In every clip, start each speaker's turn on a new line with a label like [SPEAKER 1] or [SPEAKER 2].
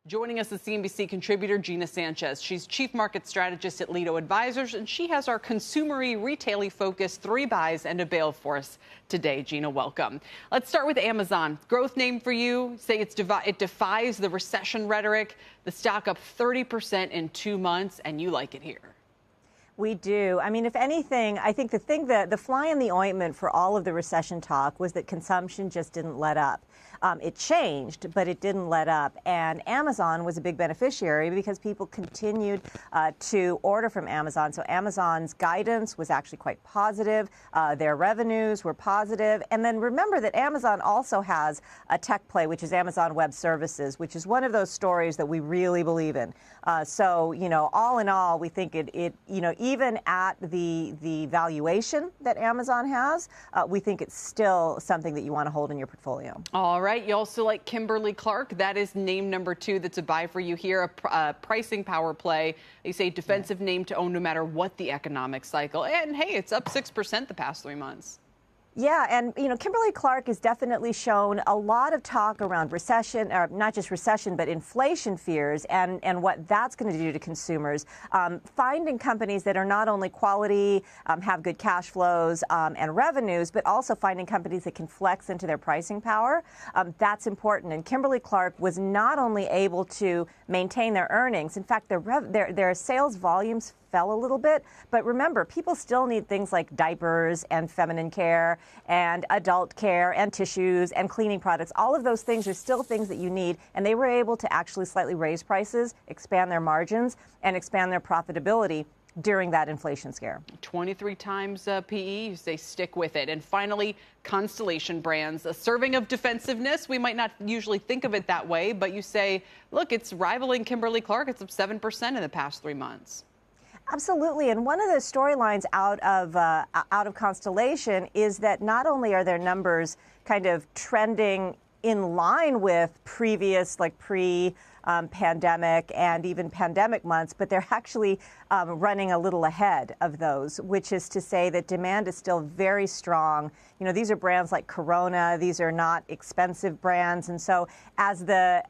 [SPEAKER 1] Joining us is CNBC contributor Gina Sanchez. She's chief market strategist at Lido Advisors, and she has our consumer-y, retail-y focused 3 buys and a bail for us today. Gina, welcome. Let's start with Amazon. Growth name for you. Say it defies the recession rhetoric. The stock up 30% in 2 months, and you like it here.
[SPEAKER 2] We do. I mean, if anything, I think the fly in the ointment for all of the recession talk was that consumption just didn't let up. It changed, but it didn't let up. And Amazon was a big beneficiary because people continued to order from Amazon. So Amazon's guidance was actually quite positive. Their revenues were positive. And then remember that Amazon also has a tech play, which is Amazon Web Services, which is one of those stories that we really believe in. So, you know, all in all, we think even at the valuation that Amazon has, we think it's still something that you want to hold in your portfolio.
[SPEAKER 1] All right. You also like Kimberly-Clark. That is name number 2 that's a buy for you here, a pricing power play. They say defensive name to own no matter what the economic cycle. And, hey, it's up 6% the past 3 months.
[SPEAKER 2] Yeah, and, you know, Kimberly-Clark has definitely shown a lot of talk around recession, or not just recession, but inflation fears and what that's going to do to consumers. Finding companies that are not only quality, have good cash flows and revenues, but also finding companies that can flex into their pricing power. That's important. And Kimberly-Clark was not only able to maintain their earnings, in fact, their sales volumes fell a little bit. But remember, people still need things like diapers and feminine care and adult care and tissues and cleaning products. All of those things are still things that you need. And they were able to actually slightly raise prices, expand their margins, and expand their profitability during that inflation scare. 23
[SPEAKER 1] times PE, you say stick with it. And finally, Constellation Brands, a serving of defensiveness. We might not usually think of it that way, but you say, look, it's rivaling Kimberly-Clark. It's up 7% in the past 3 months.
[SPEAKER 2] Absolutely, and one of the storylines out of Constellation is that not only are their numbers kind of trending in line with previous, like pre-pandemic and even pandemic months, but they're actually running a little ahead of those, which is to say that demand is still very strong. You know, these are brands like Corona. These are not expensive brands, and so as the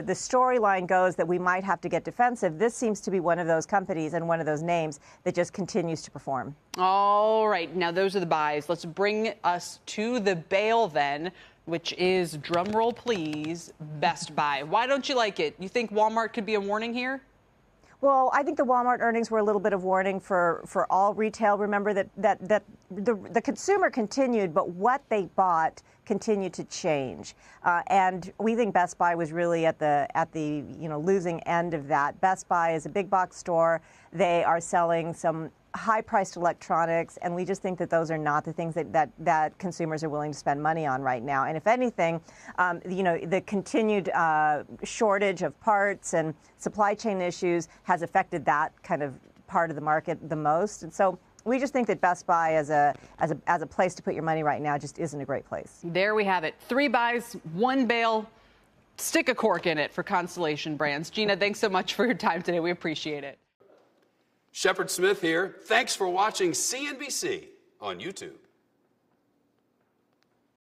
[SPEAKER 2] storyline goes that we might have to get defensive, this seems to be one of those companies and one of those names that just continues to perform.
[SPEAKER 1] All right, now those are the buys. Let's bring us to the bail then, which is, drum roll please, Best Buy. Why don't you like it? You think Walmart could be a warning here?
[SPEAKER 2] Well, I think the Walmart earnings were a little bit of warning for all retail. Remember that the consumer continued, but what they bought continued to change. And we think Best Buy was really at the losing end of that. Best Buy is a big box store. They are selling some high-priced electronics, and we just think that those are not the things that consumers are willing to spend money on right now. And if anything, the continued shortage of parts and supply chain issues has affected that kind of part of the market the most. And so we just think that Best Buy as a place to put your money right now just isn't a great place.
[SPEAKER 1] There we have it. 3 buys, 1 bail. Stick a cork in it for Constellation Brands. Gina, thanks so much for your time today. We appreciate it.
[SPEAKER 3] Shepard Smith here. Thanks for watching CNBC on YouTube.